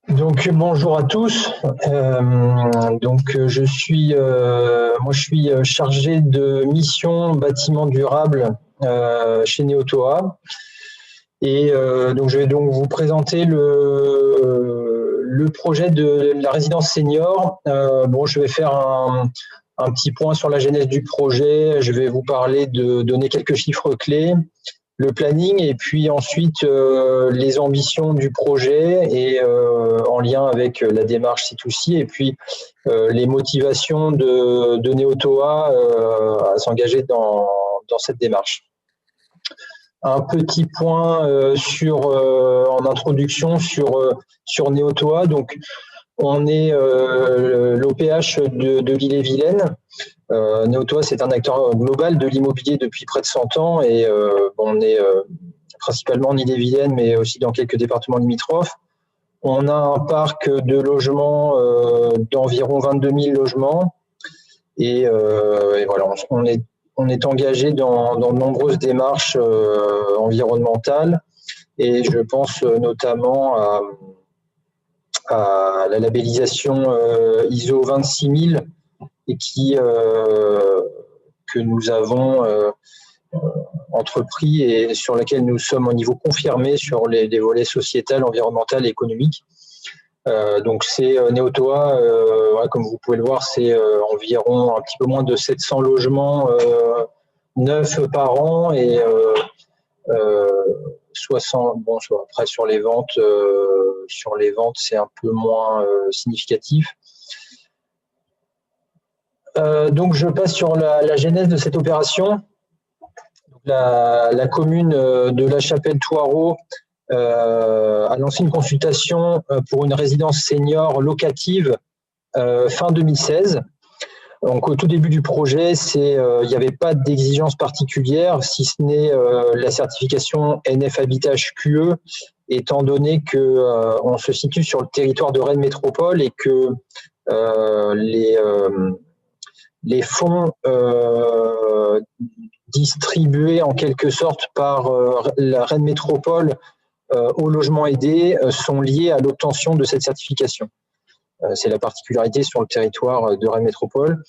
Donc bonjour à tous. Je suis chargé de mission bâtiment durable chez Neotoa et donc je vais donc vous présenter le projet de la résidence senior. Je vais faire un petit point sur la genèse du projet. Je vais vous parler donner quelques chiffres clés, le planning et puis ensuite les ambitions du projet et en lien avec la démarche C2C et puis les motivations de Neotoa à s'engager dans cette démarche. Un petit point en introduction sur Neotoa. Donc, on est l'OPH de l'Ille-et-Vilaine. Neotoa, c'est un acteur global de l'immobilier depuis près de 100 ans et on est principalement en Ille-et-Vilaine, mais aussi dans quelques départements limitrophes. On a un parc de logements d'environ 22 000 logements et voilà, on est engagé dans de nombreuses démarches environnementales et je pense notamment à la labellisation ISO 26000 et que nous avons entrepris et sur laquelle nous sommes au niveau confirmé sur les volets sociétal, environnemental et économique. Donc c'est Neotoa, comme vous pouvez le voir, c'est environ un petit peu moins de 700 logements neufs par an et 60. Bon, après sur les ventes, c'est un peu moins significatif. Donc je passe sur la genèse de cette opération. La commune de La Chapelle-Thouareau a lancé une consultation pour une résidence senior locative fin 2016. Donc, au tout début du projet, il n'y avait pas d'exigence particulière, si ce n'est la certification NF Habitage QE, étant donné qu'on se situe sur le territoire de Rennes Métropole et que les fonds distribués en quelque sorte par la Rennes Métropole au logement aidé sont liés à l'obtention de cette certification. C'est la particularité sur le territoire de Rennes Métropole.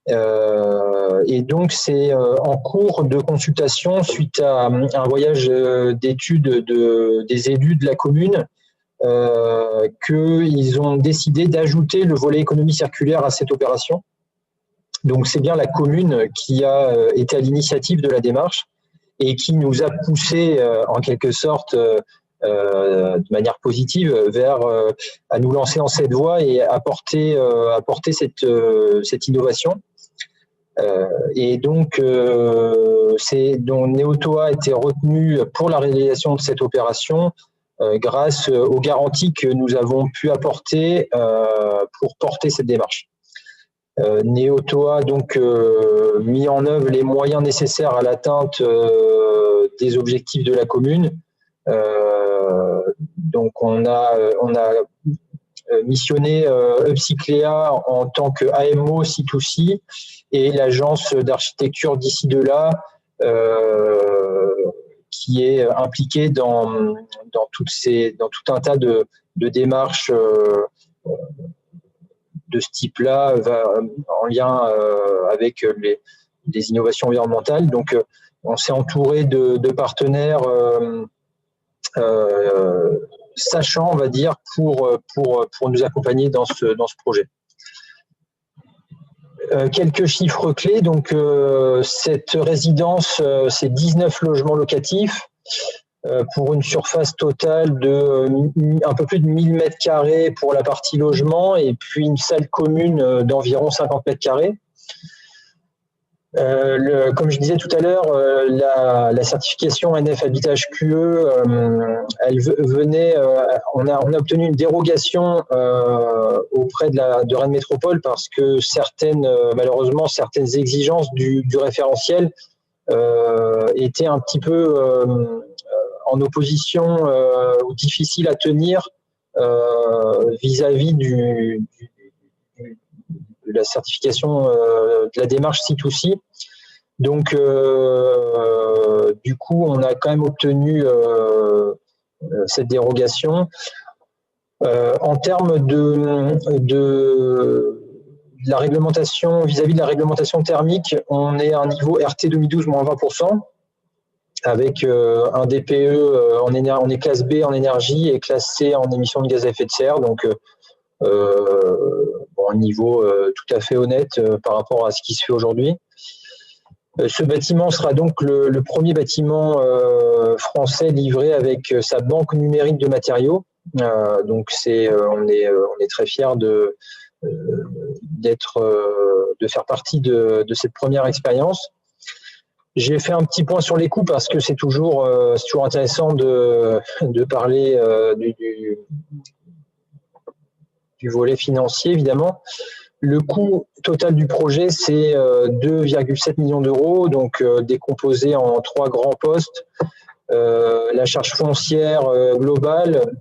Et donc, c'est en cours de consultation suite à un voyage d'études des élus de la commune qu'ils ont décidé d'ajouter le volet économie circulaire à cette opération. Donc, c'est bien la commune qui a été à l'initiative de la démarche et qui nous a poussé en quelque sorte de manière positive à nous lancer dans cette voie et apporter cette innovation. Et donc, Neotoa a été retenu pour la réalisation de cette opération grâce aux garanties que nous avons pu apporter pour porter cette démarche. Neotoa a donc mis en œuvre les moyens nécessaires à l'atteinte des objectifs de la commune. Donc on a missionné Upcyclea en tant que AMO C2C et l'agence d'architecture d'ici de là qui est impliquée dans tout un tas de démarches de ce type-là en lien avec les innovations environnementales. Donc, on s'est entouré de partenaires sachants, on va dire, pour nous accompagner dans ce projet. Quelques chiffres clés. Donc, cette résidence, c'est 19 logements locatifs pour une surface totale de un peu plus de 1000 m² pour la partie logement et puis une salle commune d'environ 50 m². Comme je disais tout à l'heure, la certification NF Habitage QE, elle venait, on a obtenu une dérogation auprès de Rennes Métropole parce que malheureusement, certaines exigences du référentiel étaient un petit peu en opposition ou difficiles à tenir vis-à-vis de la certification de la démarche C2C. Donc, du coup, on a quand même obtenu cette dérogation. En termes de la réglementation, vis-à-vis de la réglementation thermique, on est à un niveau RT 2012 moins 20%, avec un DPE, on est classe B en énergie et classe C en émissions de gaz à effet de serre, donc un niveau tout à fait honnête par rapport à ce qui se fait aujourd'hui. Ce bâtiment sera donc le premier bâtiment français livré avec sa banque numérique de matériaux. Donc on est très fiers de faire partie de cette première expérience. J'ai fait un petit point sur les coûts parce que c'est toujours intéressant de parler du volet financier, évidemment. Le coût total du projet, c'est 2,7 millions d'euros, donc décomposé en 3 grands postes. La charge foncière globale,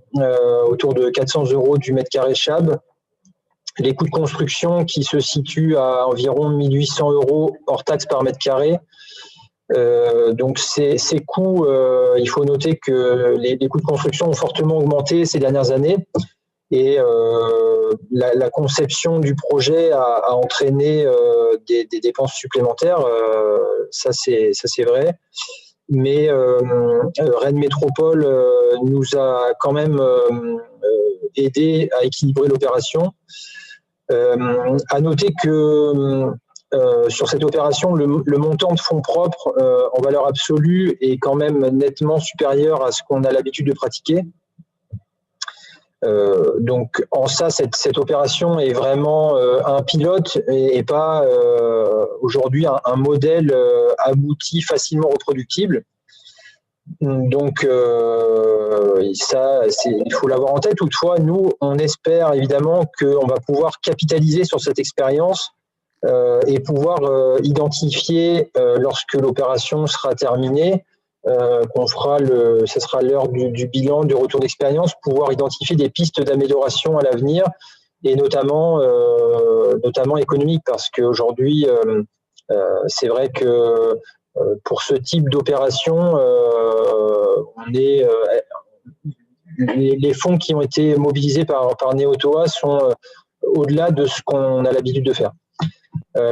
autour de 400 euros du mètre carré Chab. Les coûts de construction qui se situent à environ 1 800 euros hors taxe par mètre carré. Donc ces coûts, il faut noter que les coûts de construction ont fortement augmenté ces dernières années. Et la conception du projet a entraîné des dépenses supplémentaires, ça c'est vrai. Mais Rennes Métropole nous a quand même aidé à équilibrer l'opération. À noter que sur cette opération, le montant de fonds propres en valeur absolue est quand même nettement supérieur à ce qu'on a l'habitude de pratiquer. Donc en ça, cette opération est vraiment un pilote et pas aujourd'hui un modèle abouti, facilement reproductible. Donc ça, il faut l'avoir en tête. Toutefois, nous, on espère évidemment qu'on va pouvoir capitaliser sur cette expérience et pouvoir identifier lorsque l'opération sera terminée, ce sera l'heure du bilan, du retour d'expérience, pouvoir identifier des pistes d'amélioration à l'avenir et notamment économiques, parce qu'aujourd'hui, c'est vrai que pour ce type d'opération, les fonds qui ont été mobilisés par Neotoa sont au-delà de ce qu'on a l'habitude de faire.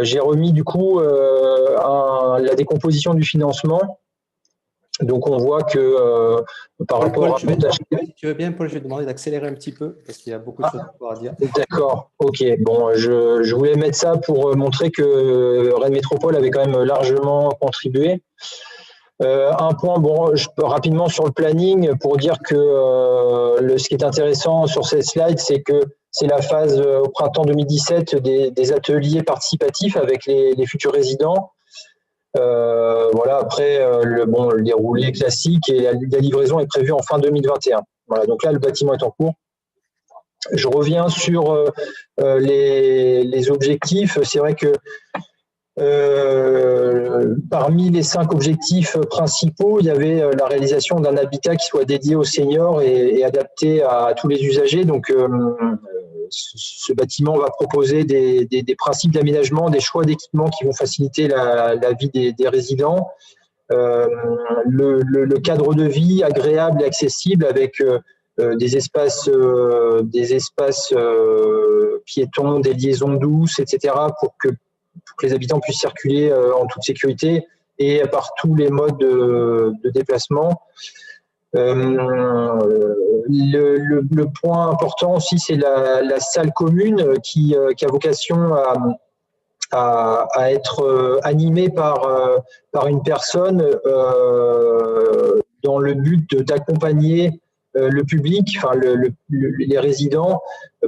J'ai remis du coup la décomposition du financement. Donc on voit que par rapport à... Si tu veux bien, Paul, je vais te demander d'accélérer un petit peu parce qu'il y a beaucoup de choses à dire. D'accord, ok. Bon, je voulais mettre ça pour montrer que Rennes Métropole avait quand même largement contribué. Un point, rapidement sur le planning, pour dire que ce qui est intéressant sur cette slide, c'est que c'est la phase au printemps 2017 des ateliers participatifs avec les futurs résidents. Voilà, après, le déroulé classique et la livraison est prévue en fin 2021. Voilà, donc là, le bâtiment est en cours. Je reviens sur les objectifs. C'est vrai que parmi les 5 objectifs principaux, il y avait la réalisation d'un habitat qui soit dédié aux seniors et adapté à tous les usagers. Donc, ce bâtiment va proposer des principes d'aménagement, des choix d'équipements qui vont faciliter la vie des résidents. Le cadre de vie agréable et accessible avec des espaces piétons, des liaisons douces, etc. pour que les habitants puissent circuler en toute sécurité et par tous les modes de déplacement. Le point important aussi, c'est la salle commune qui a vocation à être animée par une personne dans le but d'accompagner le public, enfin les résidents,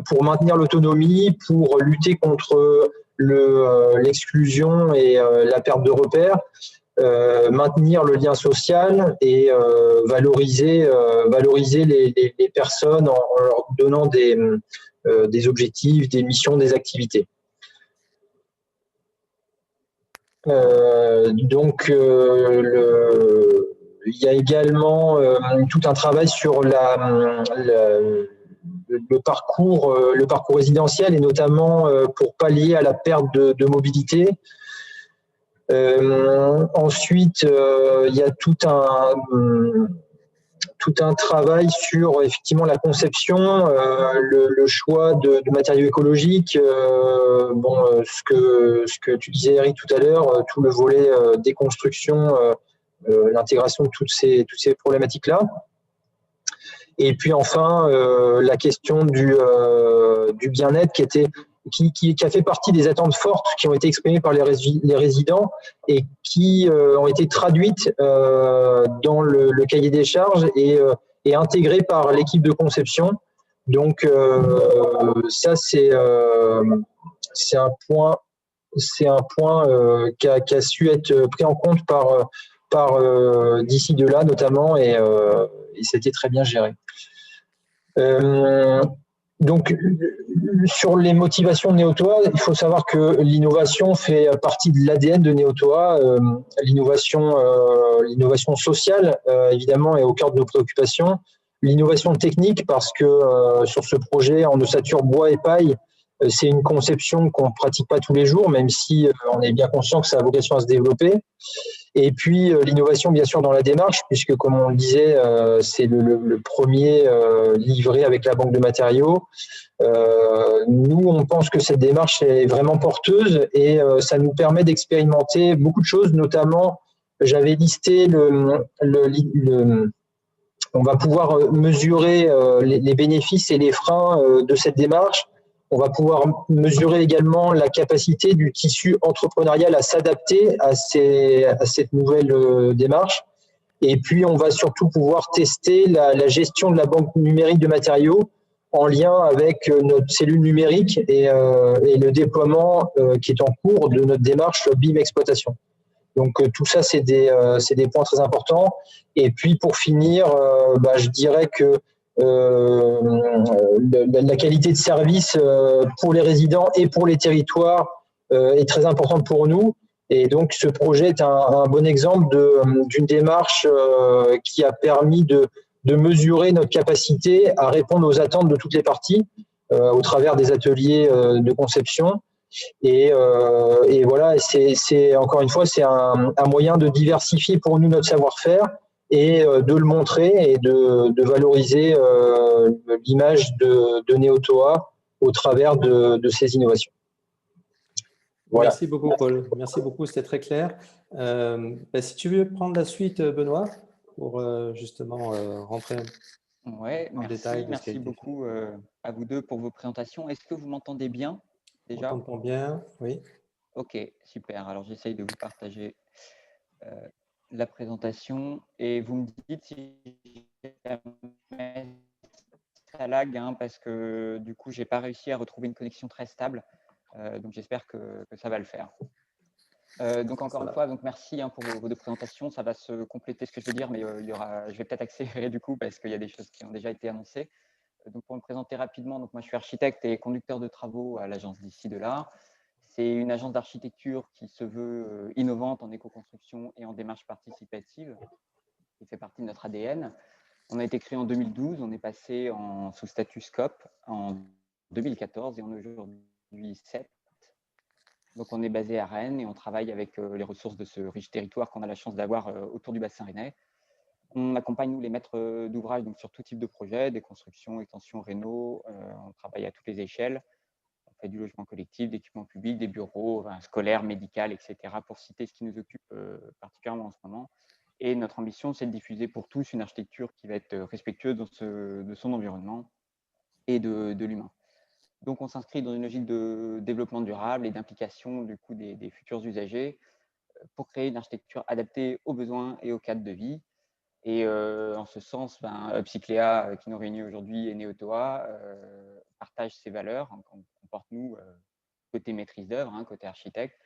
pour maintenir l'autonomie, pour lutter contre l'exclusion et la perte de repères, maintenir le lien social et valoriser les personnes en leur donnant des objectifs, des missions, des activités. Donc, il y a également tout un travail sur le parcours résidentiel et notamment pour pallier à la perte de mobilité. Ensuite, il y a tout un tout un travail sur effectivement la conception, le choix de matériaux écologiques, ce que tu disais Eric tout à l'heure, tout le volet déconstruction, l'intégration de toutes ces problématiques-là. Et puis enfin, la question du bien-être qui a fait partie des attentes fortes qui ont été exprimées par les résidents et qui ont été traduites dans le cahier des charges et intégrées par l'équipe de conception. Donc ça, c'est un point, qui a su être pris en compte par d'ici de là notamment et c'était très bien géré. Donc, sur les motivations de Néotoa, il faut savoir que l'innovation fait partie de l'ADN de Néotoa. L'innovation sociale, évidemment, est au cœur de nos préoccupations. L'innovation technique, parce que sur ce projet en ossature bois et paille, c'est une conception qu'on ne pratique pas tous les jours, même si on est bien conscient que ça a vocation à se développer. Et puis l'innovation, bien sûr, dans la démarche, puisque comme on le disait, c'est le premier livré avec la banque de matériaux. Nous, on pense que cette démarche est vraiment porteuse et ça nous permet d'expérimenter beaucoup de choses, notamment, j'avais listé on va pouvoir mesurer les bénéfices et les freins de cette démarche. On va pouvoir mesurer également la capacité du tissu entrepreneurial à s'adapter à cette nouvelle démarche. Et puis, on va surtout pouvoir tester la gestion de la banque numérique de matériaux en lien avec notre cellule numérique et le déploiement qui est en cours de notre démarche BIM Exploitation. Donc, tout ça, c'est des points très importants. Et puis, pour finir, je dirais que la qualité de service pour les résidents et pour les territoires est très importante pour nous. Et donc, ce projet est un bon exemple d'une démarche qui a permis de mesurer notre capacité à répondre aux attentes de toutes les parties au travers des ateliers de conception. Et voilà, c'est encore une fois, c'est un moyen de diversifier pour nous notre savoir-faire et de le montrer et de valoriser l'image de Néotoa au travers de ces innovations. Voilà. Merci beaucoup, Paul. Merci beaucoup, c'était très clair. Si tu veux prendre la suite, Benoît, pour justement rentrer en détail. Merci beaucoup à vous deux pour vos présentations. Est-ce que vous m'entendez bien déjà? On t'entend bien, oui. Ok, super. Alors, j'essaye de vous partager la présentation et vous me dites si ça lag, parce que du coup, je n'ai pas réussi à retrouver une connexion très stable. Donc, j'espère que ça va le faire. Donc, encore une fois, merci pour vos deux présentations. Ça va se compléter ce que je vais dire, mais je vais peut-être accélérer du coup parce qu'il y a des choses qui ont déjà été annoncées. Donc, pour me présenter rapidement, moi, je suis architecte et conducteur de travaux à l'agence d'ici de là. C'est une agence d'architecture qui se veut innovante en éco-construction et en démarche participative, qui fait partie de notre ADN. On a été créé en 2012, on est passé sous statut SCOP en 2014 et on est aujourd'hui 7. Donc, on est basé à Rennes et on travaille avec les ressources de ce riche territoire qu'on a la chance d'avoir autour du bassin rennais. On accompagne, nous, les maîtres d'ouvrage sur tout type de projet, des constructions, extensions, réno. On travaille à toutes les échelles. On fait du logement collectif, d'équipements publics, des bureaux, scolaires, médical, etc. pour citer ce qui nous occupe particulièrement en ce moment. Et notre ambition, c'est de diffuser pour tous une architecture qui va être respectueuse de son environnement et de l'humain. Donc, on s'inscrit dans une logique de développement durable et d'implication du coup des futurs usagers pour créer une architecture adaptée aux besoins et aux cadres de vie. Et en ce sens, Upcycléa, qui nous réunit aujourd'hui, et Néotoa partagent ces valeurs qu'on porte, nous, côté maîtrise d'œuvre, côté architecte.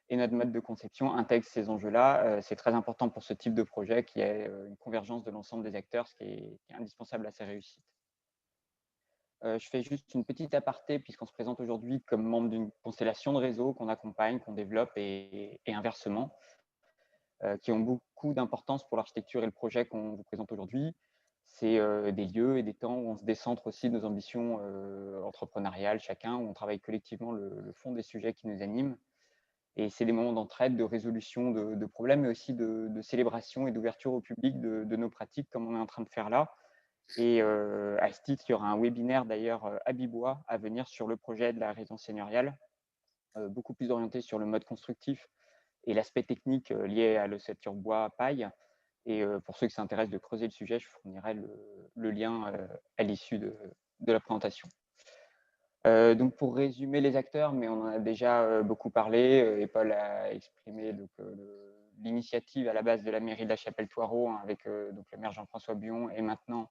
Et notre mode de conception intègre ces enjeux-là. C'est très important pour ce type de projet qui est une convergence de l'ensemble des acteurs, ce qui est indispensable à sa réussite. Je fais juste une petite aparté puisqu'on se présente aujourd'hui comme membre d'une constellation de réseaux qu'on accompagne, qu'on développe et inversement, qui ont beaucoup d'importance pour l'architecture et le projet qu'on vous présente aujourd'hui. C'est des lieux et des temps où on se décentre aussi de nos ambitions entrepreneuriales chacun, où on travaille collectivement le fond des sujets qui nous animent. Et c'est des moments d'entraide, de résolution de problèmes, mais aussi de célébration et d'ouverture au public de nos pratiques, comme on est en train de faire là. Et à ce titre, il y aura un webinaire d'ailleurs à Bibois à venir sur le projet de la résidence seigneuriale, beaucoup plus orienté sur le mode constructif et l'aspect technique lié à l'ossature bois-paille. Et pour ceux qui s'intéressent de creuser le sujet, je fournirai le lien à l'issue de la présentation. Donc pour résumer les acteurs, mais on en a déjà beaucoup parlé, et Paul a exprimé l'initiative à la base de la mairie de la Chapelle-Thoireau, hein, avec donc le maire Jean-François Buon et maintenant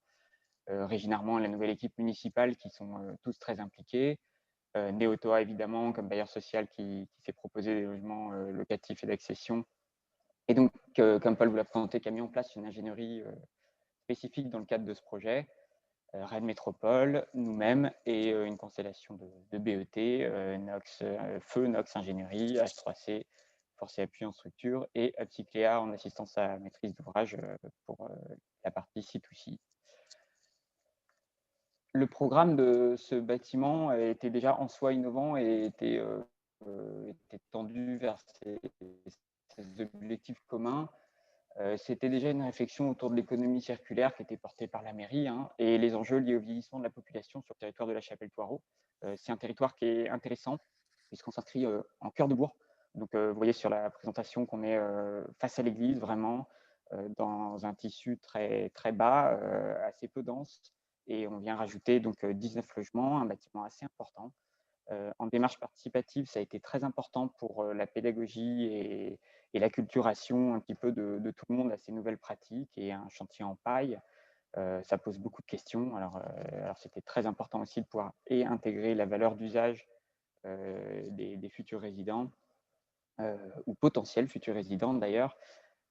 Régine Armand et la nouvelle équipe municipale qui sont tous très impliqués. Néotoa évidemment comme bailleur social qui s'est proposé des logements locatifs et d'accession. Et donc, comme Paul vous l'a présenté, qui a mis en place une ingénierie spécifique dans le cadre de ce projet. Rennes Métropole, nous-mêmes et une constellation de BET, Nox Feu, Nox Ingénierie, H3C, Force et Appui en structure et Upcycléa en assistance à maîtrise d'ouvrage pour la partie C2C. Le programme de ce bâtiment était déjà en soi innovant et était tendu vers ces objectifs communs. C'était déjà une réflexion autour de l'économie circulaire qui était portée par la mairie, hein, et les enjeux liés au vieillissement de la population sur le territoire de la Chapelle-Thoireau. C'est un territoire qui est intéressant puisqu'on s'inscrit en cœur de bourg. Donc, vous voyez sur la présentation qu'on est face à l'église, vraiment dans un tissu très, très bas, assez peu dense. Et on vient rajouter donc 19 logements, un bâtiment assez important. En démarche participative, ça a été très important pour la pédagogie et l'acculturation un petit peu de tout le monde à ces nouvelles pratiques et un chantier en paille. Ça pose beaucoup de questions. Alors c'était très important aussi de pouvoir intégrer la valeur d'usage des futurs résidents ou potentiels futurs résidents d'ailleurs,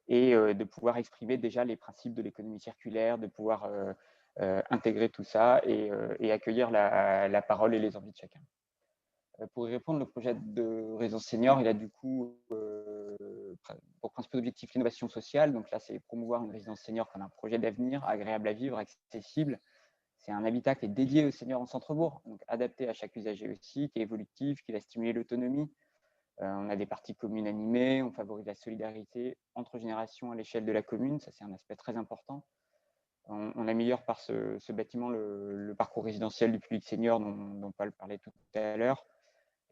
et de pouvoir exprimer déjà les principes de l'économie circulaire, de pouvoir intégrer tout ça et accueillir la parole et les envies de chacun. Pour y répondre, le projet de résidence senior, il a du coup pour principal objectif l'innovation sociale. Donc là, c'est promouvoir une résidence senior comme un projet d'avenir, agréable à vivre, accessible. C'est un habitat qui est dédié aux seniors en centre-bourg, donc adapté à chaque usager aussi, qui est évolutif, qui va stimuler l'autonomie. On a des parties communes animées, on favorise la solidarité entre générations à l'échelle de la commune. Ça, c'est un aspect très important. On améliore par ce bâtiment le parcours résidentiel du public senior dont Paul parlait tout à l'heure.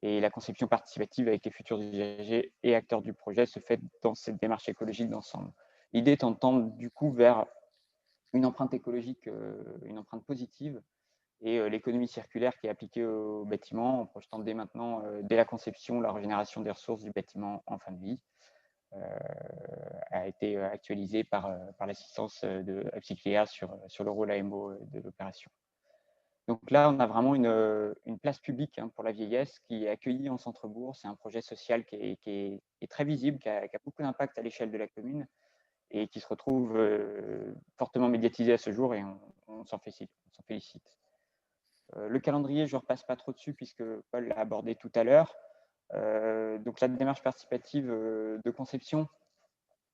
Et la conception participative avec les futurs usagers et acteurs du projet se fait dans cette démarche écologique d'ensemble. L'idée est de tendre du coup vers une empreinte écologique, une empreinte positive, et l'économie circulaire qui est appliquée au bâtiment en projetant dès maintenant, dès la conception, la régénération des ressources du bâtiment en fin de vie, a été actualisée par l'assistance de Upcycléa sur le rôle AMO de l'opération. Donc là, on a vraiment une place publique pour la vieillesse qui est accueillie en centre-bourg. C'est un projet social qui est très visible, qui a beaucoup d'impact à l'échelle de la commune et qui se retrouve fortement médiatisé à ce jour, et on s'en félicite. Le calendrier, je ne repasse pas trop dessus puisque Paul l'a abordé tout à l'heure. Donc la démarche participative de conception,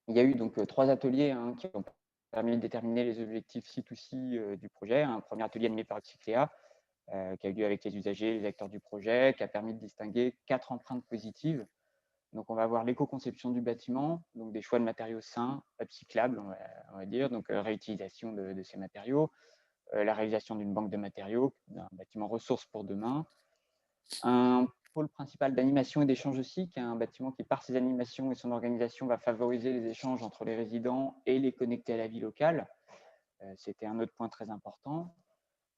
il y a eu donc 3 ateliers qui ont permis de déterminer les objectifs C2C du projet. Un premier atelier animé par Upcycléa, qui a eu lieu avec les usagers, les acteurs du projet, qui a permis de distinguer 4 empreintes positives. Donc, on va avoir l'éco-conception du bâtiment, donc des choix de matériaux sains, upcyclables, on va dire, donc réutilisation de ces matériaux, la réalisation d'une banque de matériaux, d'un bâtiment ressources pour demain, un pôle principal d'animation et d'échange aussi, qui est un bâtiment qui, par ses animations et son organisation, va favoriser les échanges entre les résidents et les connecter à la vie locale. C'était un autre point très important.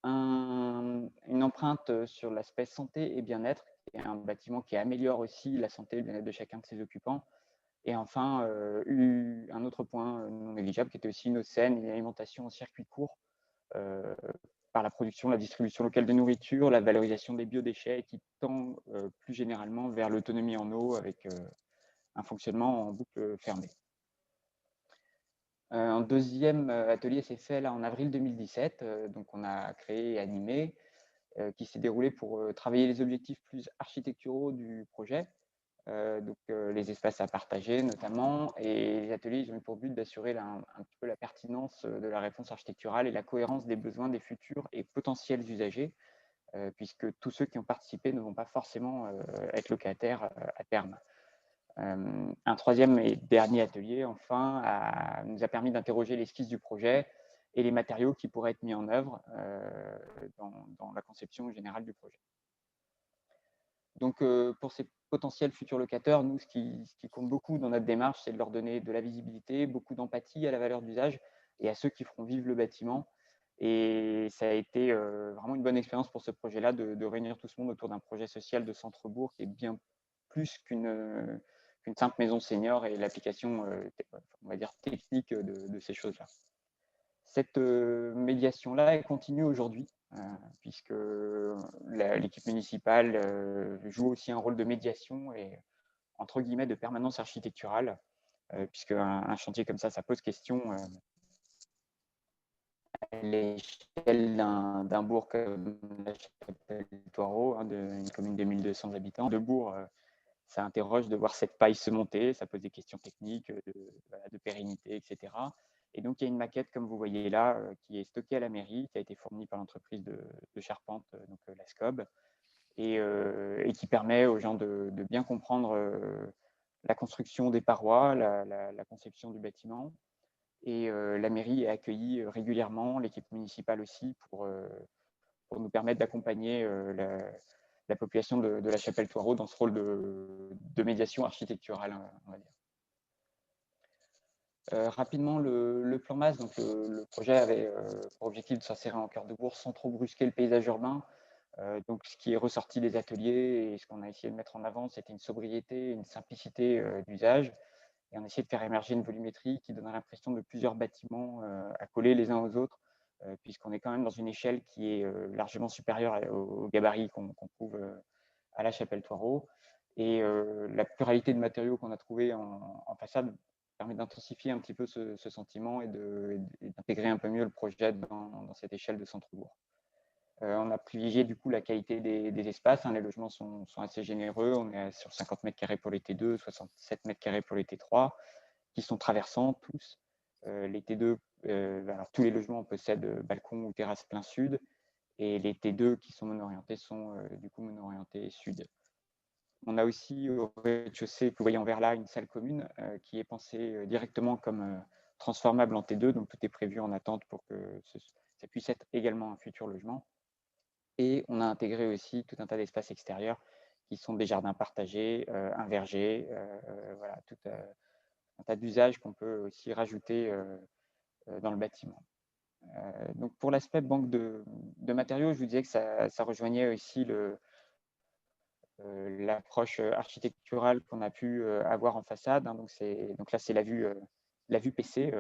Une empreinte sur l'aspect santé et bien-être, qui est un bâtiment qui améliore aussi la santé et le bien-être de chacun de ses occupants. Et enfin, un autre point non négligeable, qui était aussi une OCN, une alimentation en circuit court, par la production, la distribution locale de nourriture, la valorisation des biodéchets, qui tend plus généralement vers l'autonomie en eau avec un fonctionnement en boucle fermée. Un deuxième atelier s'est fait là en avril 2017, donc on a créé et animé, qui s'est déroulé pour travailler les objectifs plus architecturaux du projet, donc les espaces à partager notamment, et les ateliers ils ont eu pour but d'assurer un petit peu la pertinence de la réponse architecturale et la cohérence des besoins des futurs et potentiels usagers, puisque tous ceux qui ont participé ne vont pas forcément être locataires à terme. Un troisième et dernier atelier, enfin, nous a permis d'interroger l'esquisse du projet et les matériaux qui pourraient être mis en œuvre dans la conception générale du projet. Donc, pour ces potentiels futurs locataires, nous, ce qui compte beaucoup dans notre démarche, c'est de leur donner de la visibilité, beaucoup d'empathie à la valeur d'usage et à ceux qui feront vivre le bâtiment. Et ça a été vraiment une bonne expérience pour ce projet-là de réunir tout ce monde autour d'un projet social de centre-bourg qui est bien plus qu'une simple maison senior et l'application, on va dire, technique de ces choses-là. Cette médiation-là, elle continue aujourd'hui, puisque l'équipe municipale joue aussi un rôle de médiation et, entre guillemets, de permanence architecturale, puisque un chantier comme ça pose question à l'échelle d'un bourg comme la Chapelle-Thoireau, une commune de 1200 habitants. De bourg, ça interroge de voir cette paille se monter, ça pose des questions techniques, de pérennité, etc. Et donc, il y a une maquette, comme vous voyez là, qui est stockée à la mairie, qui a été fournie par l'entreprise de charpente, donc la SCOB, et qui permet aux gens de bien comprendre la construction des parois, la conception du bâtiment. Et la mairie a accueilli régulièrement, l'équipe municipale aussi, pour nous permettre d'accompagner la population de la Chapelle-Thoireau dans ce rôle de médiation architecturale, on va dire. Rapidement, le plan MAS, donc le projet avait pour objectif de s'insérer en cœur de bourg sans trop brusquer le paysage urbain. Donc, ce qui est ressorti des ateliers et ce qu'on a essayé de mettre en avant, c'était une sobriété, une simplicité d'usage. Et on a essayé de faire émerger une volumétrie qui donne l'impression de plusieurs bâtiments accolés les uns aux autres, puisqu'on est quand même dans une échelle qui est largement supérieure au gabarit qu'on trouve à la Chapelle-Thoireau. Et la pluralité de matériaux qu'on a trouvés en façade permet d'intensifier un petit peu ce sentiment et d'intégrer un peu mieux le projet dans cette échelle de centre-bourg. On a privilégié du coup la qualité des espaces. Les logements sont assez généreux. On est sur 50 mètres carrés pour les T2, 67 mètres carrés pour les T3, qui sont traversants tous. Les T2, alors tous les logements possèdent balcon ou terrasse plein sud, et les T2 qui sont mono-orientés sont du coup mono-orientés sud. On a aussi au rez-de-chaussée, que vous voyez en vert là, une salle commune qui est pensée directement comme transformable en T2, donc tout est prévu en attente pour que ça puisse être également un futur logement. Et on a intégré aussi tout un tas d'espaces extérieurs qui sont des jardins partagés, un verger, voilà, tout un tas d'usages qu'on peut aussi rajouter dans le bâtiment. Donc pour l'aspect banque de matériaux, je vous disais que ça rejoignait aussi l'approche architecturale qu'on a pu avoir en façade. Donc là, c'est la vue PC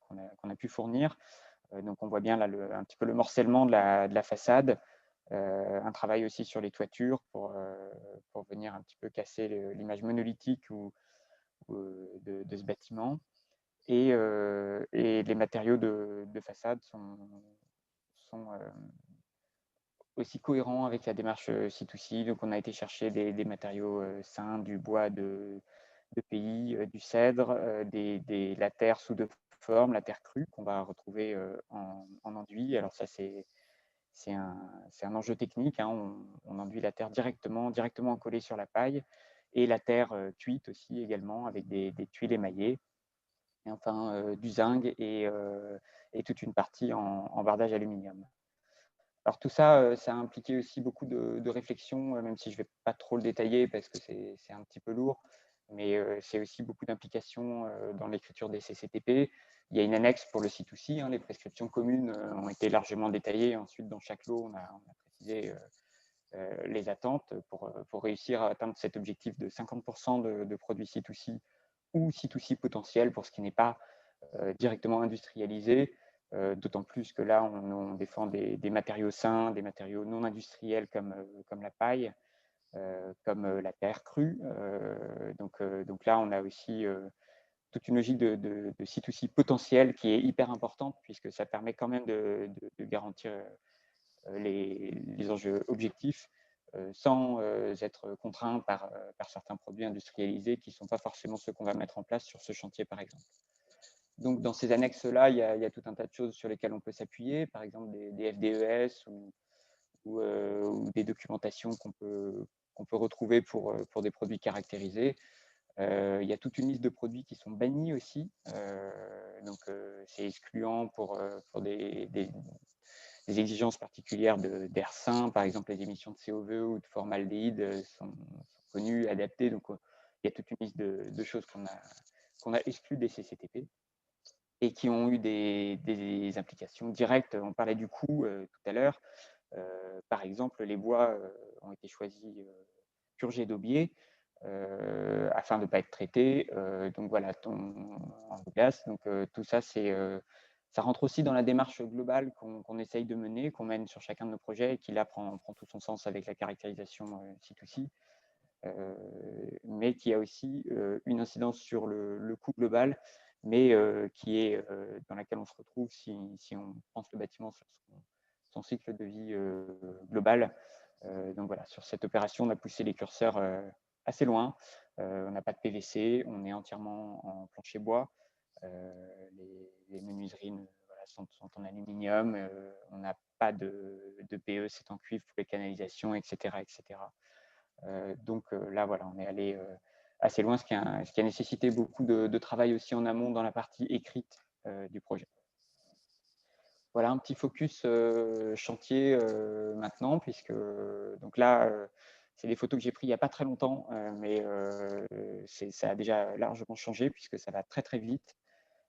qu'on a pu fournir. Donc on voit bien là un petit peu le morcellement de la façade. Un travail aussi sur les toitures pour venir un petit peu casser l'image monolithique de ce bâtiment. Et les matériaux de façade sont aussi cohérents avec la démarche C2C. Donc, on a été chercher des matériaux sains, du bois de pays, du cèdre, la terre sous deux formes, la terre crue qu'on va retrouver en enduit. Alors ça, c'est un enjeu technique. On enduit la terre directement collée sur la paille, et la terre cuite aussi également avec des tuiles émaillées. Et enfin du zinc et toute une partie en bardage aluminium. Alors tout ça, ça a impliqué aussi beaucoup de réflexion, même si je ne vais pas trop le détailler parce que c'est un petit peu lourd, mais c'est aussi beaucoup d'implications dans l'écriture des CCTP. Il y a une annexe pour le C2C, les prescriptions communes ont été largement détaillées. Ensuite, dans chaque lot, on a précisé les attentes pour réussir à atteindre cet objectif de 50% de produits C2C ou C2C potentiel pour ce qui n'est pas directement industrialisé. D'autant plus que là, on défend des matériaux sains, des matériaux non industriels comme la paille, comme la terre crue. Donc là, on a aussi toute une logique de C2C potentiel qui est hyper importante, puisque ça permet quand même de garantir les enjeux objectifs sans être contraint par certains produits industrialisés qui ne sont pas forcément ceux qu'on va mettre en place sur ce chantier, par exemple. Donc, dans ces annexes-là, il y a tout un tas de choses sur lesquelles on peut s'appuyer, par exemple des FDES ou des documentations qu'on peut retrouver pour des produits caractérisés. Il y a toute une liste de produits qui sont bannis aussi. Donc, c'est excluant pour des exigences particulières d'air sain. Par exemple, les émissions de CO2 ou de formaldéhyde sont connues, adaptées. Donc, il y a toute une liste de choses qu'on a exclues des CCTP et qui ont eu des implications directes. On parlait du coût tout à l'heure. Par exemple, les bois ont été choisis purgés d'aubier afin de ne pas être traités. Donc voilà, en gaz. Donc tout ça, ça rentre aussi dans la démarche globale qu'on essaye de mener, qu'on mène sur chacun de nos projets et qui là prend tout son sens avec la caractérisation C2C. Mais qui a aussi une incidence sur le coût global, mais qui est dans laquelle on se retrouve si on pense le bâtiment sur son cycle de vie global. Donc voilà, sur cette opération, on a poussé les curseurs assez loin. On n'a pas de PVC, on est entièrement en plancher bois. Les menuiseries sont en aluminium. On n'a pas de PE, c'est en cuivre pour les canalisations, etc. etc. Donc là, voilà, on est allé assez loin, ce qui a nécessité beaucoup de travail aussi en amont dans la partie écrite du projet. Voilà un petit focus chantier maintenant, puisque donc là, c'est des photos que j'ai prises il n'y a pas très longtemps, mais ça a déjà largement changé puisque ça va très très vite.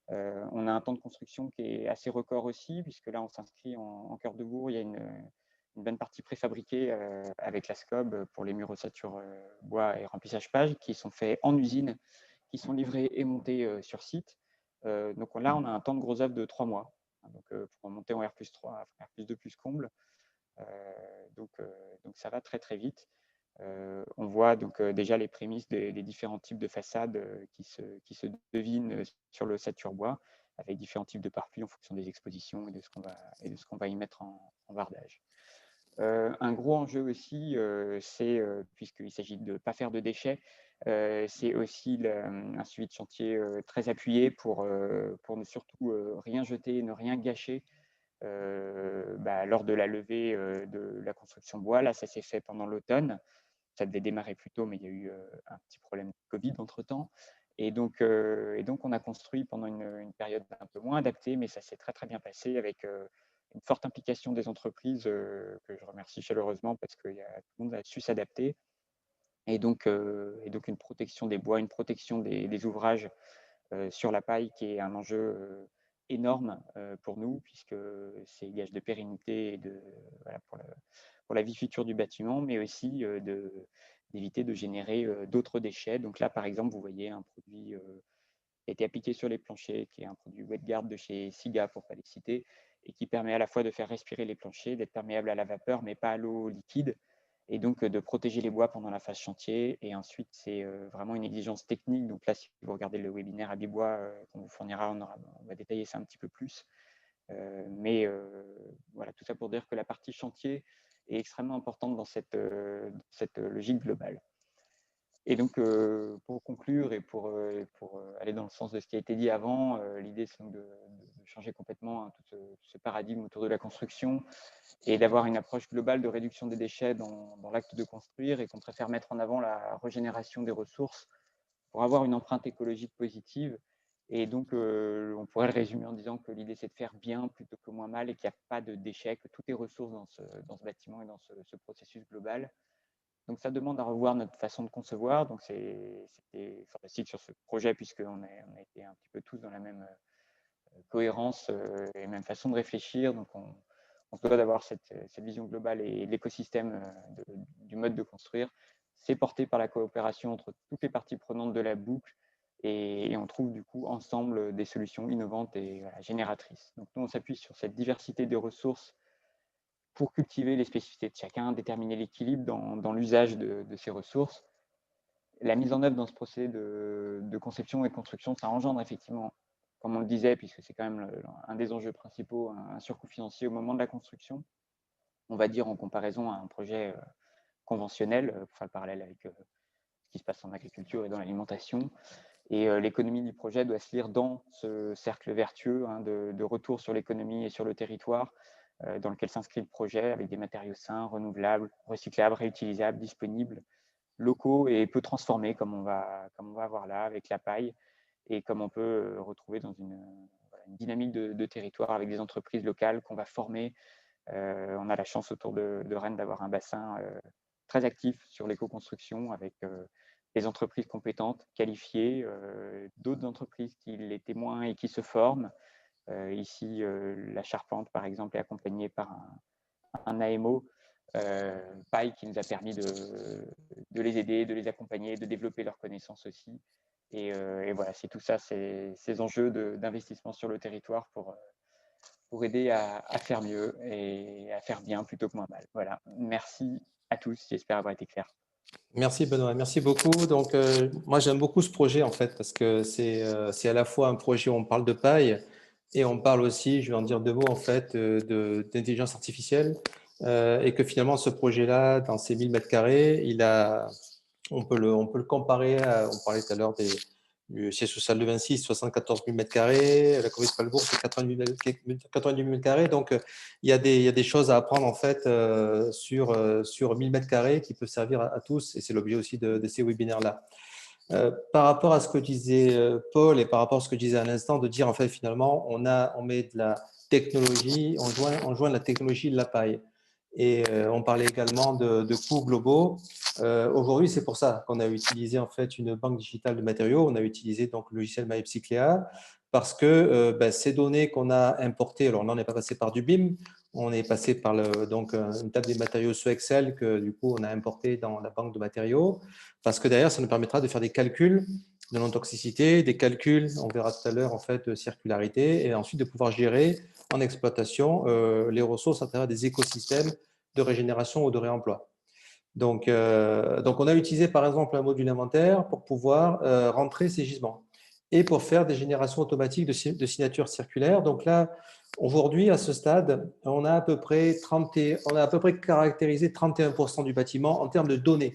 On a un temps de construction qui est assez record aussi, puisque là, on s'inscrit en cœur de bourg. Il y a une bonne partie préfabriquée avec la SCOB pour les murs ossature bois et remplissage page qui sont faits en usine, qui sont livrés et montés sur site. Donc là, on a un temps de gros œuvre de 3 mois. Donc, pour monter en R+3, R+2 plus comble. Donc, ça va très, très vite. On voit donc déjà les prémices des différents types de façades qui se devinent sur l'ossature bois, avec différents types de pare-pluie en fonction des expositions et de ce qu'on va y mettre en bardage. Un gros enjeu aussi, c'est, puisqu'il s'agit de ne pas faire de déchets, c'est aussi un suivi de chantier très appuyé pour ne surtout rien jeter, ne rien gâcher lors de la levée de la construction bois. Là, ça s'est fait pendant l'automne. Ça devait démarrer plus tôt, mais il y a eu un petit problème de Covid entre-temps. Et donc, on a construit pendant une période un peu moins adaptée, mais ça s'est très, très bien passé avec une forte implication des entreprises que je remercie chaleureusement parce que tout le monde a su s'adapter. Et donc, une protection des bois, une protection des ouvrages sur la paille qui est un enjeu énorme pour nous, puisque c'est gage de pérennité et pour la vie future du bâtiment, mais aussi d'éviter de générer d'autres déchets. Donc là, par exemple, vous voyez un produit qui a été appliqué sur les planchers, qui est un produit WetGuard de chez Siga, pour ne pas les citer, et qui permet à la fois de faire respirer les planchers, d'être perméable à la vapeur, mais pas à l'eau liquide, et donc de protéger les bois pendant la phase chantier. Et ensuite, c'est vraiment une exigence technique. Donc là, si vous regardez le webinaire Abibois qu'on vous fournira, on va détailler ça un petit peu plus. Mais voilà, tout ça pour dire que la partie chantier est extrêmement importante dans cette logique globale. Et donc, pour conclure et pour aller dans le sens de ce qui a été dit avant, l'idée, c'est de changer complètement tout ce paradigme autour de la construction et d'avoir une approche globale de réduction des déchets dans l'acte de construire, et qu'on préfère mettre en avant la régénération des ressources pour avoir une empreinte écologique positive. Et donc, on pourrait le résumer en disant que l'idée, c'est de faire bien plutôt que moins mal, et qu'il n'y a pas de déchets, que tout est ressource dans ce bâtiment et dans ce processus global. Donc, ça demande à revoir notre façon de concevoir. Donc, c'était fantastique sur ce projet, puisqu'on a été un petit peu tous dans la même cohérence et même façon de réfléchir. Donc, on se doit d'avoir cette vision globale et l'écosystème du mode de construire. C'est porté par la coopération entre toutes les parties prenantes de la boucle, et on trouve du coup ensemble des solutions innovantes et génératrices. Donc, nous, on s'appuie sur cette diversité de ressources pour cultiver les spécificités de chacun, déterminer l'équilibre dans l'usage de ces ressources. La mise en œuvre dans ce procédé de conception et de construction, ça engendre effectivement, comme on le disait, puisque c'est quand même un des enjeux principaux, un surcoût financier au moment de la construction, on va dire en comparaison à un projet conventionnel, pour faire le parallèle avec ce qui se passe en agriculture et dans l'alimentation. Et l'économie du projet doit se lire dans ce cercle vertueux de retour sur l'économie et sur le territoire, dans lequel s'inscrit le projet, avec des matériaux sains, renouvelables, recyclables, réutilisables, disponibles, locaux et peu transformés, comme on va voir là avec la paille, et comme on peut retrouver dans une dynamique de territoire avec des entreprises locales qu'on va former. On a la chance autour de Rennes d'avoir un bassin très actif sur l'éco-construction avec des entreprises compétentes, qualifiées, d'autres entreprises qui l'étaient moins et qui se forment. Ici, la Charpente, par exemple, est accompagnée par un AMO, paille, qui nous a permis de les aider, de les accompagner, de développer leurs connaissances aussi. Et voilà, c'est tout ça, ces enjeux d'investissement sur le territoire pour aider à faire mieux et à faire bien plutôt que moins mal. Voilà, merci à tous, j'espère avoir été clair. Merci Benoît, merci beaucoup. Donc, moi j'aime beaucoup ce projet en fait, parce que c'est à la fois un projet où on parle de paille et on parle aussi, je vais en dire deux mots en fait, d'intelligence artificielle, et que finalement ce projet-là, dans ces 1000 mètres carrés, on peut le comparer on parlait tout à l'heure du siège social de Vinci, 74 000 mètres carrés, la Corée Palbourg, c'est 88 000 mètres carrés. Donc, il y a des choses à apprendre en fait sur 1000 mètres carrés qui peuvent servir à tous, et c'est l'objet aussi de ces webinaires-là. Par rapport à ce que disait Paul et par rapport à ce que je disais à l'instant, de dire en fait finalement, on met de la technologie, on joint la technologie de la paille. Et on parlait également de coûts globaux. Aujourd'hui, c'est pour ça qu'on a utilisé en fait une banque digitale de matériaux. On a utilisé donc le logiciel MyPsycléa parce que ces données qu'on a importées, alors on n'est pas passé par du BIM, on est passé par une table des matériaux sous Excel que du coup on a importé dans la banque de matériaux, parce que derrière ça nous permettra de faire des calculs de non-toxicité, des calculs, on verra tout à l'heure en fait de circularité, et ensuite de pouvoir gérer en exploitation les ressources à travers des écosystèmes de régénération ou de réemploi. Donc on a utilisé par exemple un module inventaire pour pouvoir rentrer ces gisements et pour faire des générations automatiques de signatures circulaires. Donc là, aujourd'hui, à ce stade, on a à peu près caractérisé 31% du bâtiment en termes de données.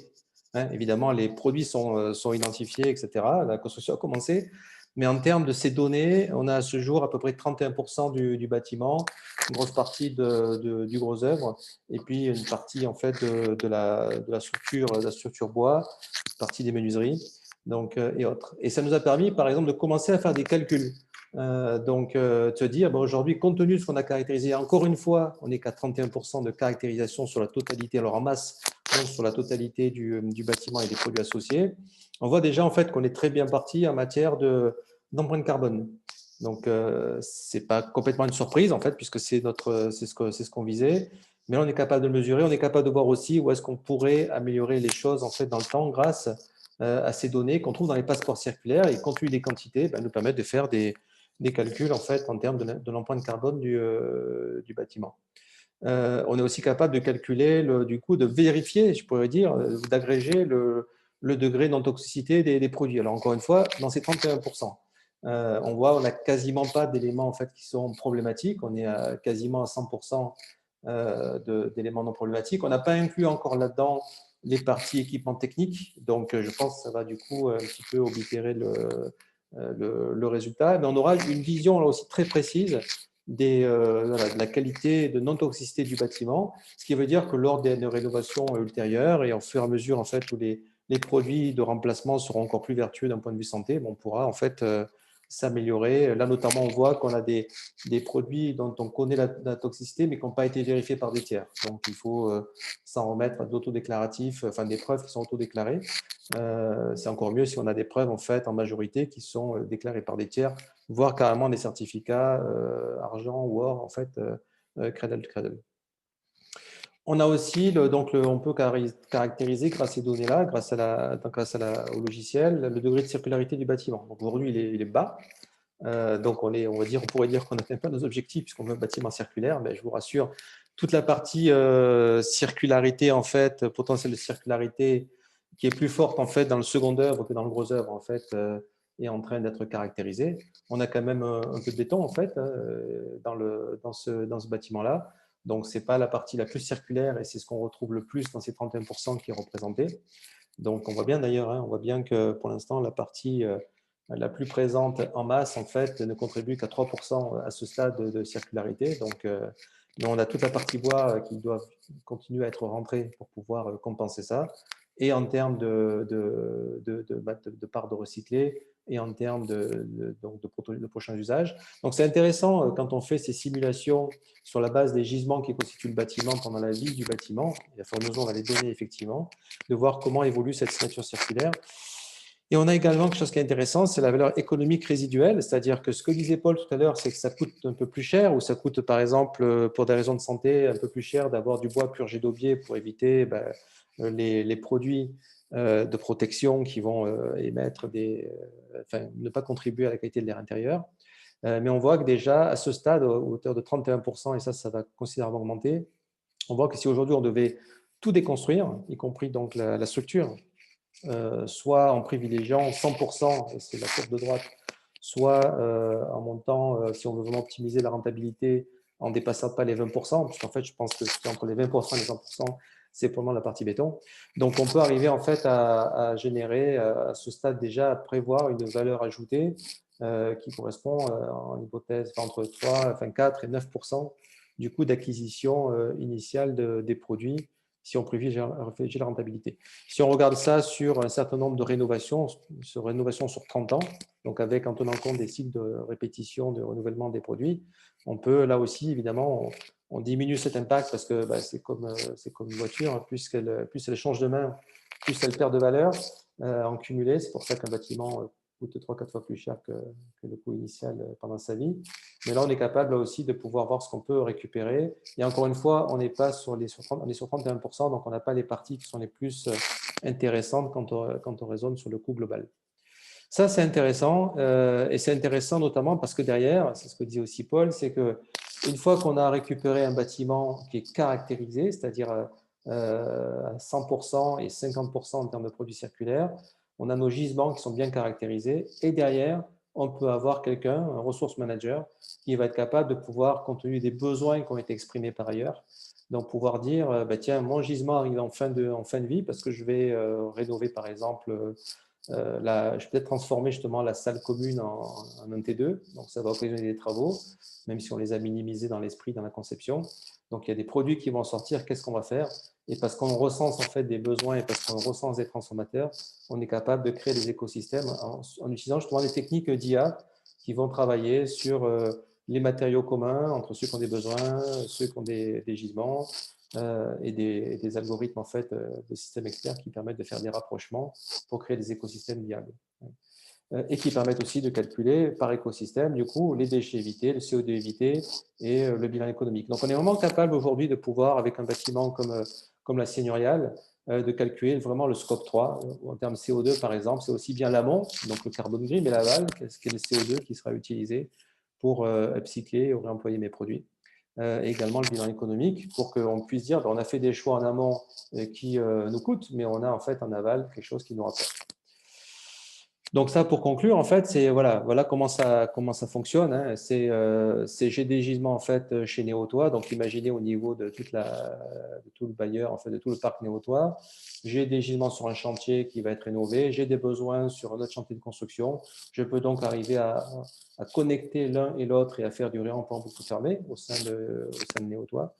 Hein, évidemment, les produits sont identifiés, etc. La construction a commencé. Mais en termes de ces données, on a à ce jour à peu près 31% du bâtiment, une grosse partie du gros œuvre, et puis une partie en fait de la structure bois, une partie des menuiseries, donc, et autres. Et ça nous a permis, par exemple, de commencer à faire des calculs. De se dire, aujourd'hui, compte tenu de ce qu'on a caractérisé, encore une fois, on n'est qu'à 31% de caractérisation sur la totalité, alors en masse, donc sur la totalité du bâtiment et des produits associés. On voit déjà en fait qu'on est très bien parti en matière d'empreinte carbone. Donc, ce n'est pas complètement une surprise en fait, puisque c'est ce qu'on visait. Mais là, on est capable de le mesurer, on est capable de voir aussi où est-ce qu'on pourrait améliorer les choses en fait dans le temps grâce à ces données qu'on trouve dans les passeports circulaires, et compte tenu des quantités, nous permettent de faire des calculs en fait en termes de l'empreinte carbone du bâtiment. On est aussi capable de calculer, de vérifier, je pourrais dire, d'agréger le degré de non-toxicité des produits. Alors, encore une fois, dans ces 31%, on voit on n'a quasiment pas d'éléments en fait, qui sont problématiques. On est quasiment à 100% d'éléments non problématiques. On n'a pas inclus encore là-dedans les parties équipements techniques. Donc, je pense que ça va du coup un petit peu oblitérer le résultat. Mais on aura une vision là aussi très précise de la qualité de non-toxicité du bâtiment, ce qui veut dire que lors des rénovations ultérieures et au fur et à mesure en fait, où les produits de remplacement seront encore plus vertueux d'un point de vue santé, on pourra en fait s'améliorer. Là notamment, on voit qu'on a des produits dont on connaît la toxicité mais qui n'ont pas été vérifiés par des tiers. Donc il faut s'en remettre à d'autodéclaratifs, enfin des preuves qui sont autodéclarées. C'est encore mieux si on a des preuves en fait en majorité qui sont déclarées par des tiers, voire carrément des certificats argent ou or en fait cradle to cradle. On a aussi on peut caractériser grâce à ces données-là, grâce au logiciel, le degré de circularité du bâtiment. Donc aujourd'hui il est bas. Donc on pourrait dire qu'on n'atteint pas nos objectifs puisqu'on veut un bâtiment circulaire, mais je vous rassure, toute la partie circularité en fait, potentiel de circularité qui est plus forte en fait dans le second œuvre que dans le gros œuvre en fait est en train d'être caractérisée. On a quand même un peu de béton en fait dans ce bâtiment-là. Donc c'est pas la partie la plus circulaire et c'est ce qu'on retrouve le plus dans ces 31% qui est représenté. Donc on voit bien d'ailleurs, on voit bien que pour l'instant la partie la plus présente en masse, en fait, ne contribue qu'à 3% à ce stade de circularité. Donc, on a toute la partie bois qui doit continuer à être rentrée pour pouvoir compenser ça. et en termes de part de recyclé, et en termes de prochains usages. Donc, c'est intéressant quand on fait ces simulations sur la base des gisements qui constituent le bâtiment pendant la vie du bâtiment, et à fur et à mesure on va les donner effectivement, de voir comment évolue cette signature circulaire. Et on a également quelque chose qui est intéressant, c'est la valeur économique résiduelle, c'est-à-dire que ce que disait Paul tout à l'heure, c'est que ça coûte un peu plus cher, ou ça coûte par exemple, pour des raisons de santé, un peu plus cher d'avoir du bois purgé d'aubier pour éviter les produits de protection qui vont émettre ne pas contribuer à la qualité de l'air intérieur. Mais on voit que déjà, à ce stade, à hauteur de 31%, et ça va considérablement augmenter, on voit que si aujourd'hui on devait tout déconstruire, y compris donc la structure, soit en privilégiant 100%, et c'est la courbe de droite, soit en montant, si on veut vraiment optimiser la rentabilité, en ne dépassant pas les 20%, puisqu'en fait, je pense que c'est entre les 20% et les 100%, c'est vraiment la partie béton. Donc, on peut arriver en fait à générer, à ce stade déjà, à prévoir une valeur ajoutée qui correspond en hypothèse entre 4 et 9% du coût d'acquisition initiale des produits, si on privilégie la rentabilité. Si on regarde ça sur un certain nombre de rénovations, sur 30 ans, donc avec en tenant compte des cycles de répétition, de renouvellement des produits, on peut là aussi, évidemment, on diminue cet impact parce que c'est comme une voiture, hein, plus elle change de main, plus elle perd de valeur en cumulé. C'est pour ça qu'un bâtiment coûte 3-4 fois plus cher que le coût initial pendant sa vie. Mais là, on est capable là aussi de pouvoir voir ce qu'on peut récupérer. Et encore une fois, on n'est pas sur 31%, donc on n'a pas les parties qui sont les plus intéressantes quand on raisonne sur le coût global. Ça, c'est intéressant, et c'est intéressant notamment parce que derrière, c'est ce que disait aussi Paul, c'est qu'une fois qu'on a récupéré un bâtiment qui est caractérisé, c'est-à-dire à 100% et 50% en termes de produits circulaires, on a nos gisements qui sont bien caractérisés, et derrière, on peut avoir quelqu'un, un ressource manager, qui va être capable de pouvoir, compte tenu des besoins qui ont été exprimés par ailleurs, donc pouvoir dire, tiens, mon gisement arrive en fin de vie parce que je vais rénover par exemple je vais peut-être transformer justement la salle commune en un T2, donc ça va occasionner des travaux, même si on les a minimisés dans l'esprit, dans la conception. Donc il y a des produits qui vont sortir, qu'est-ce qu'on va faire? Et parce qu'on recense en fait des besoins et parce qu'on recense des transformateurs, on est capable de créer des écosystèmes en utilisant justement des techniques d'IA qui vont travailler sur les matériaux communs entre ceux qui ont des besoins, ceux qui ont des gisements, et des algorithmes en fait, de systèmes experts qui permettent de faire des rapprochements pour créer des écosystèmes viables. Et qui permettent aussi de calculer par écosystème, du coup, les déchets évités, le CO2 évité et le bilan économique. Donc, on est vraiment capable aujourd'hui de pouvoir, avec un bâtiment comme la seigneuriale, de calculer vraiment le scope 3. En termes CO2, par exemple, c'est aussi bien l'amont, donc le carbone gris, mais l'aval, qu'est-ce qu'est le CO2 qui sera utilisé pour upcycler ou réemployer mes produits. Et également le bilan économique pour qu'on puisse dire on a fait des choix en amont qui nous coûtent, mais on a en fait en aval quelque chose qui nous rapporte. Donc ça, pour conclure, en fait, c'est voilà comment ça fonctionne. Hein. C'est j'ai des gisements en fait chez Néotois. Donc imaginez au niveau de tout le bailleur, en fait, de tout le parc Néotois. J'ai des gisements sur un chantier qui va être rénové. J'ai des besoins sur un autre chantier de construction. Je peux donc arriver à connecter l'un et l'autre et à faire du réemploi en boucle fermée au sein de Néotois.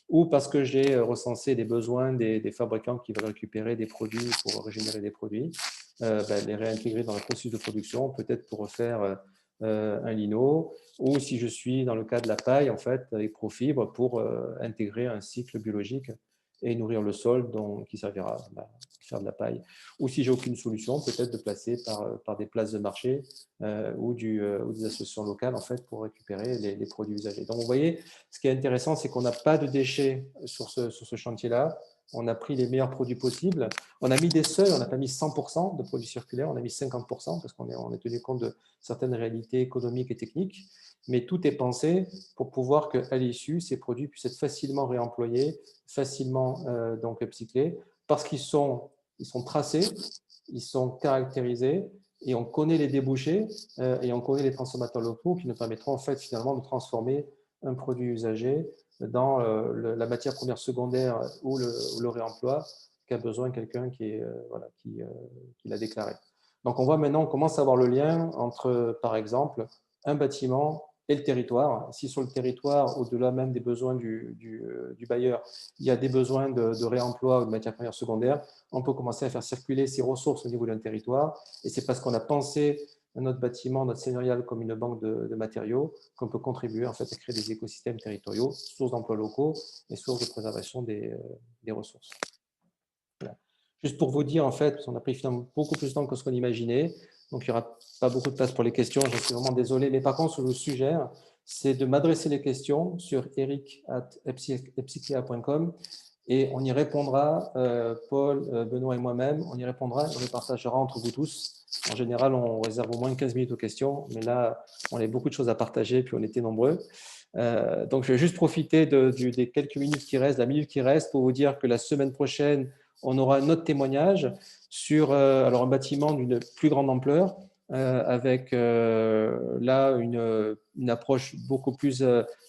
Ou parce que j'ai recensé les besoins des fabricants qui veulent récupérer des produits pour régénérer des produits, les réintégrer dans le processus de production, peut-être pour refaire un lino, ou si je suis dans le cas de la paille, en fait, avec Profibre, pour intégrer un cycle biologique et nourrir le sol qui servira à faire de la paille. Ou si j'ai aucune solution, peut-être de placer par des places de marché ou des associations locales en fait, pour récupérer les produits usagés. Donc vous voyez, ce qui est intéressant, c'est qu'on n'a pas de déchets sur ce chantier-là. On a pris les meilleurs produits possibles. On a mis des seuils, on n'a pas mis 100% de produits circulaires, on a mis 50% parce qu'on a tenu compte de certaines réalités économiques et techniques. Mais tout est pensé pour pouvoir qu'à l'issue, ces produits puissent être facilement réemployés, facilement donc upcyclés, parce qu'ils sont tracés, ils sont caractérisés, et on connaît les débouchés et on connaît les transformateurs locaux qui nous permettront en fait finalement de transformer un produit usagé dans la matière première secondaire ou le réemploi qu'a besoin quelqu'un qui l'a déclaré. Donc on voit maintenant, on commence à voir le lien entre, par exemple, un bâtiment et le territoire. Si sur le territoire, au-delà même des besoins du bailleur, il y a des besoins de réemploi ou de matières premières secondaires, on peut commencer à faire circuler ces ressources au niveau d'un territoire. Et c'est parce qu'on a pensé notre bâtiment, notre seigneurial comme une banque de matériaux, qu'on peut contribuer en fait à créer des écosystèmes territoriaux, source d'emplois locaux et source de préservation des ressources. Voilà. Juste pour vous dire, en fait, on a pris finalement beaucoup plus de temps que ce qu'on imaginait, donc il n'y aura pas beaucoup de place pour les questions, je suis vraiment désolé, mais par contre, ce que je vous suggère, c'est de m'adresser les questions sur eric@epsyclea.com et on y répondra, Paul, Benoît et moi-même, on y répondra et on les partagera entre vous tous. En général, on réserve au moins 15 minutes aux questions, mais là, on a beaucoup de choses à partager, puis on était nombreux. Donc, je vais juste profiter des quelques minutes qui restent, la minute qui reste, pour vous dire que la semaine prochaine, on aura un autre témoignage sur alors un bâtiment d'une plus grande ampleur, avec là une approche beaucoup plus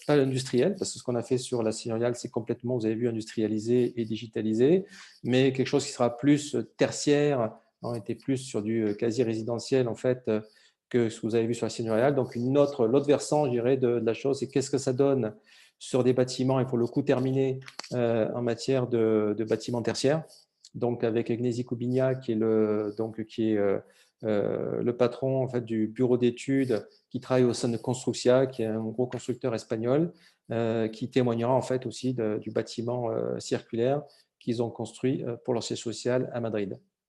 pas industrielle, parce que ce qu'on a fait sur la seigneuriale, c'est complètement, vous avez vu, industrialisé et digitalisé, mais quelque chose qui sera plus tertiaire. On était plus sur du quasi-résidentiel, en fait, que ce que vous avez vu sur la seigneuriale. Donc, l'autre versant, je dirais, de la chose, c'est qu'est-ce que ça donne sur des bâtiments, et pour le coup terminés, en matière de bâtiments tertiaires. Donc, avec Agnesi Kubina, qui est le patron en fait, du bureau d'études qui travaille au sein de Constructia, qui est un gros constructeur espagnol, qui témoignera en fait aussi du bâtiment circulaire qu'ils ont construit pour leur siège social à Madrid.